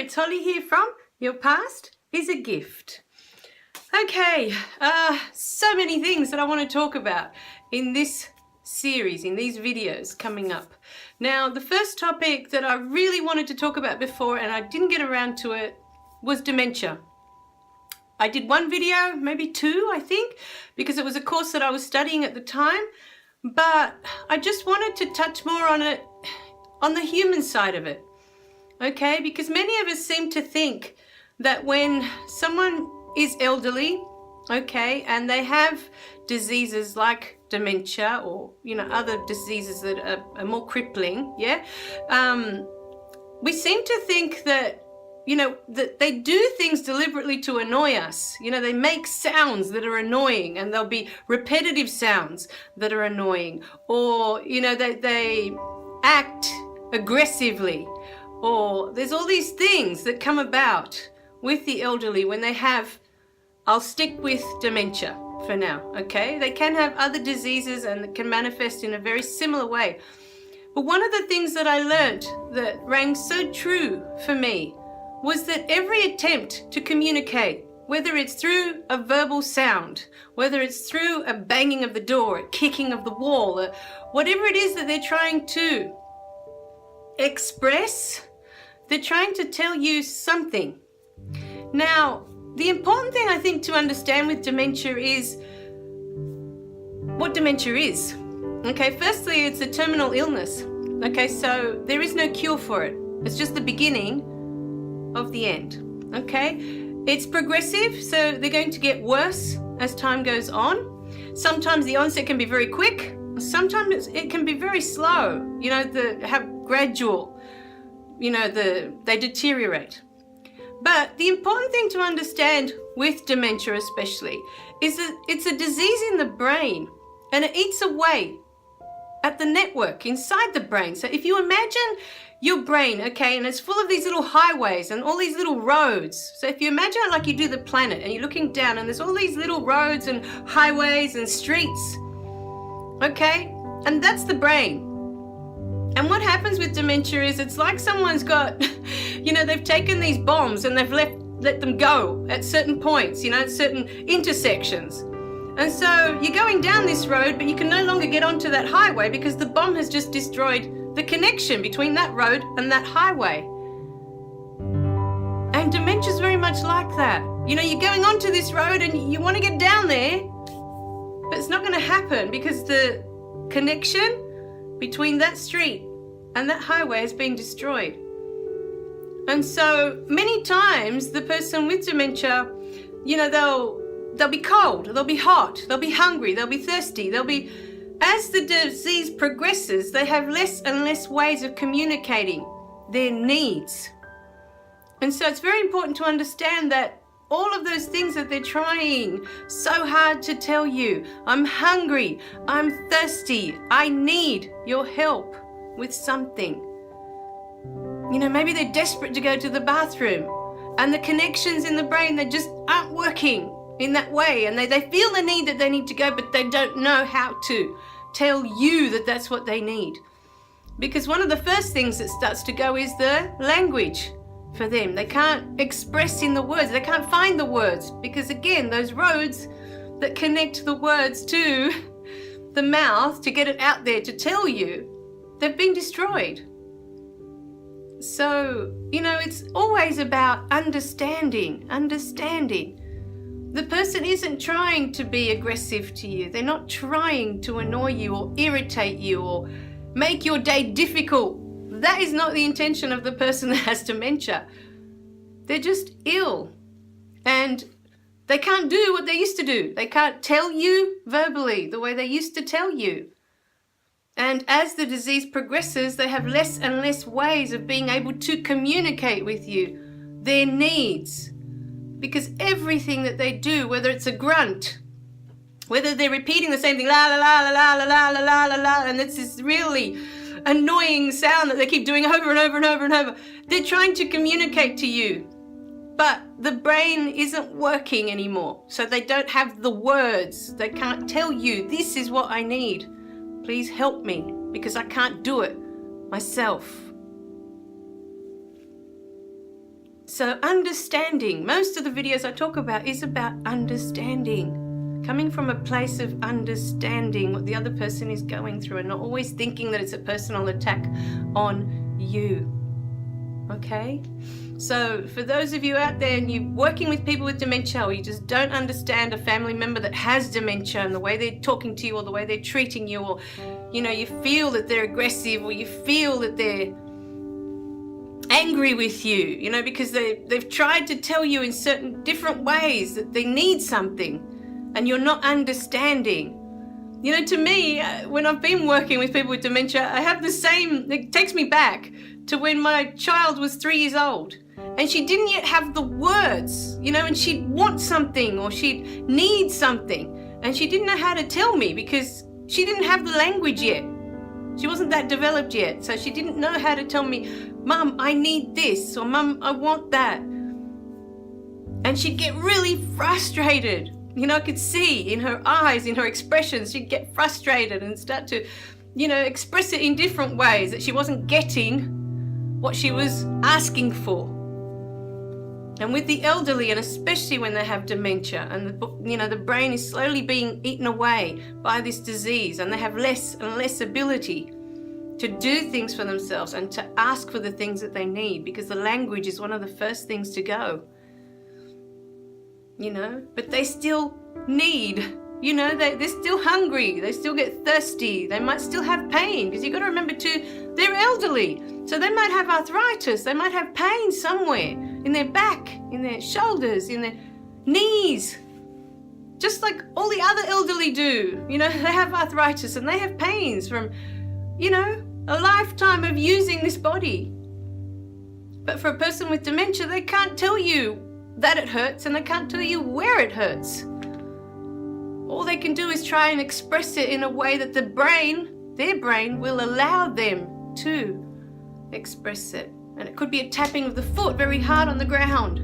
it's Holly here from Your Past is a Gift. Okay, so many things that I want to talk about in this series, in these videos coming up. Now, the first topic that I really wanted to talk about before and I didn't get around to it was dementia. I did one video, maybe two, I think, because it was a course that I was studying at the time, but I just wanted to touch more on it, on the human side of it. Okay, because many of us seem to think that when someone is elderly, okay, and they have diseases like dementia or, other diseases that are more crippling, we seem to think that, that they do things deliberately to annoy us. They make sounds that are annoying, and there'll be repetitive sounds that are annoying, or, they act aggressively. Or there's all these things that come about with the elderly when they have, I'll stick with dementia for now, okay? They can have other diseases and it can manifest in a very similar way. But one of the things that I learned that rang so true for me was that every attempt to communicate, whether it's through a verbal sound, whether it's through a banging of the door, a kicking of the wall, whatever it is that they're trying to express, they're trying to tell you something. Now, the important thing I think to understand with dementia is what dementia is. Okay, firstly, it's a terminal illness. Okay, so there is no cure for it. It's just the beginning of the end. Okay, it's progressive, so they're going to get worse as time goes on. Sometimes the onset can be very quick. Sometimes it can be very slow. Have gradual. They deteriorate. But the important thing to understand with dementia especially is that it's a disease in the brain, and it eats away at the network inside the brain. So if you imagine your brain, okay, and it's full of these little highways and all these little roads. So if you imagine it like you do the planet and you're looking down and there's all these little roads and highways and streets, okay, and that's the brain. And what happens with dementia is it's like someone's got, they've taken these bombs and they've let them go at certain points, at certain intersections. And so you're going down this road, but you can no longer get onto that highway because the bomb has just destroyed the connection between that road and that highway. And dementia is very much like that. You're going onto this road and you want to get down there, but it's not going to happen because the connection between that street and that highway has been destroyed. And so many times the person with dementia, they'll be cold, they'll be hot, they'll be hungry, they'll be thirsty, as the disease progresses, they have less and less ways of communicating their needs. And so it's very important to understand that all of those things that they're trying so hard to tell you, I'm hungry, I'm thirsty, I need your help with something. Maybe they're desperate to go to the bathroom and the connections in the brain, they just aren't working in that way, and they feel the need that they need to go, but they don't know how to tell you that that's what they need. Because one of the first things that starts to go is the language. For them, they can't express in the words, they can't find the words, because again, those roads that connect the words to the mouth to get it out there to tell you, they've been destroyed. So, it's always about understanding. The person isn't trying to be aggressive to you. They're not trying to annoy you or irritate you or make your day difficult. That is not the intention of the person that has dementia. They're just ill and they can't do what they used to do. They can't tell you verbally the way they used to tell you. And as the disease progresses, they have less and less ways of being able to communicate with you their needs. Because everything that they do, whether it's a grunt, whether they're repeating the same thing, la la la la la la la la la la, and it's this really annoying sound that they keep doing over and over and over and over. They're trying to communicate to you, but the brain isn't working anymore. So they don't have the words. They can't tell you, this is what I need. Please help me because I can't do it myself. So understanding, most of the videos I talk about is about understanding, coming from a place of understanding what the other person is going through and not always thinking that it's a personal attack on you. Okay? So for those of you out there and you're working with people with dementia, or you just don't understand a family member that has dementia and the way they're talking to you or the way they're treating you, or you feel that they're aggressive, or you feel that they're angry with you, because they've tried to tell you in certain different ways that they need something and you're not understanding. To me, when I've been working with people with dementia, I have the same, it takes me back to when my child was 3 years old and she didn't yet have the words, and she'd want something or she'd need something and she didn't know how to tell me because she didn't have the language yet. She wasn't that developed yet, so she didn't know how to tell me, Mum, I need this, or Mum, I want that. And she'd get really frustrated. I could see in her eyes, in her expressions, she'd get frustrated and start to, express it in different ways, that she wasn't getting what she was asking for. And with the elderly, and especially when they have dementia, and the brain is slowly being eaten away by this disease, and they have less and less ability to do things for themselves and to ask for the things that they need, because the language is one of the first things to go. But they still need, they're still hungry, they still get thirsty, they might still have pain, because you've got to remember too, they're elderly, so they might have arthritis, they might have pain somewhere in their back, in their shoulders, in their knees, just like all the other elderly do. They have arthritis and they have pains from, a lifetime of using this body. But for a person with dementia, they can't tell you that it hurts and they can't tell you where it hurts. All they can do is try and express it in a way that their brain will allow them to express it. And it could be a tapping of the foot very hard on the ground.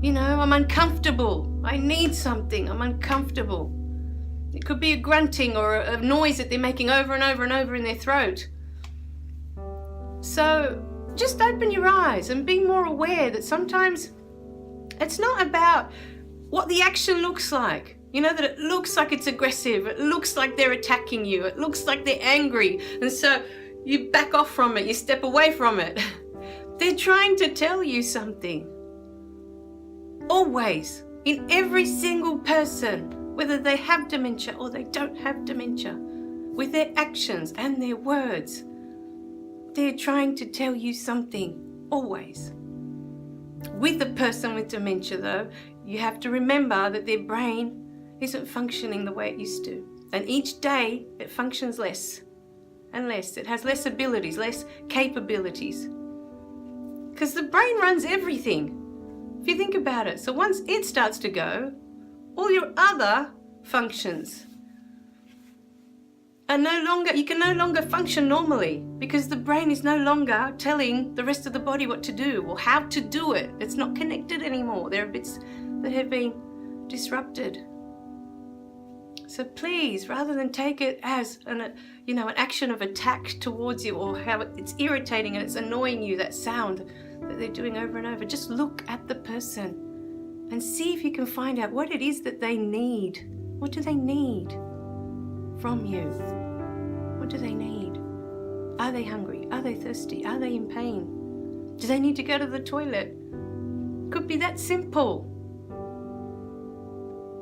I'm uncomfortable. I need something. I'm uncomfortable. It could be a grunting or a noise that they're making over and over and over in their throat. So just open your eyes and be more aware that sometimes it's not about what the action looks like. That it looks like it's aggressive. It looks like they're attacking you. It looks like they're angry. And so you back off from it. You step away from it. They're trying to tell you something. Always, in every single person, whether they have dementia or they don't have dementia, with their actions and their words, they're trying to tell you something. Always. With the person with dementia, though, you have to remember that their brain isn't functioning the way it used to. And each day, it functions less and less. It has less abilities, less capabilities. Because the brain runs everything, if you think about it. So once it starts to go, all your other functions are you can no longer function normally, because the brain is no longer telling the rest of the body what to do or how to do it. It's not connected anymore. There are bits that have been disrupted. So please, rather than take it as an action of attack towards you, or how it's irritating and it's annoying you, that sound that they're doing over and over, just look at the person and see if you can find out what it is that they need. What do they need from you? What do they need? Are they hungry? Are they thirsty? Are they in pain? Do they need to go to the toilet? Could be that simple.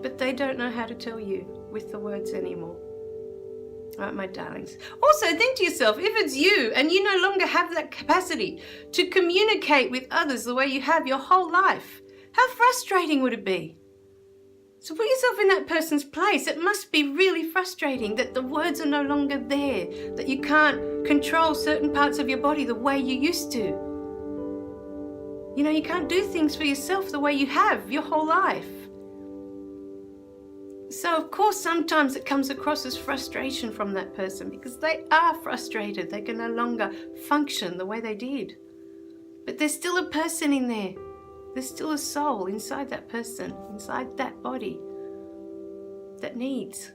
But they don't know how to tell you with the words anymore. All right, my darlings. Also, think to yourself, if it's you and you no longer have that capacity to communicate with others the way you have your whole life, how frustrating would it be? So put yourself in that person's place. It must be really frustrating that the words are no longer there, that you can't control certain parts of your body the way you used to. You can't do things for yourself the way you have your whole life. So of course sometimes it comes across as frustration from that person, because they are frustrated. They can no longer function the way they did. But there's still a person in there. There's still a soul inside that person, inside that body, that needs.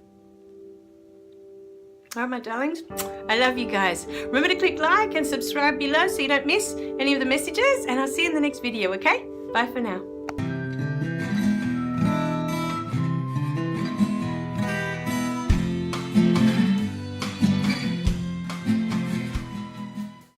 All right, my darlings. I love you guys. Remember to click like and subscribe below so you don't miss any of the messages. And I'll see you in the next video, okay? Bye for now.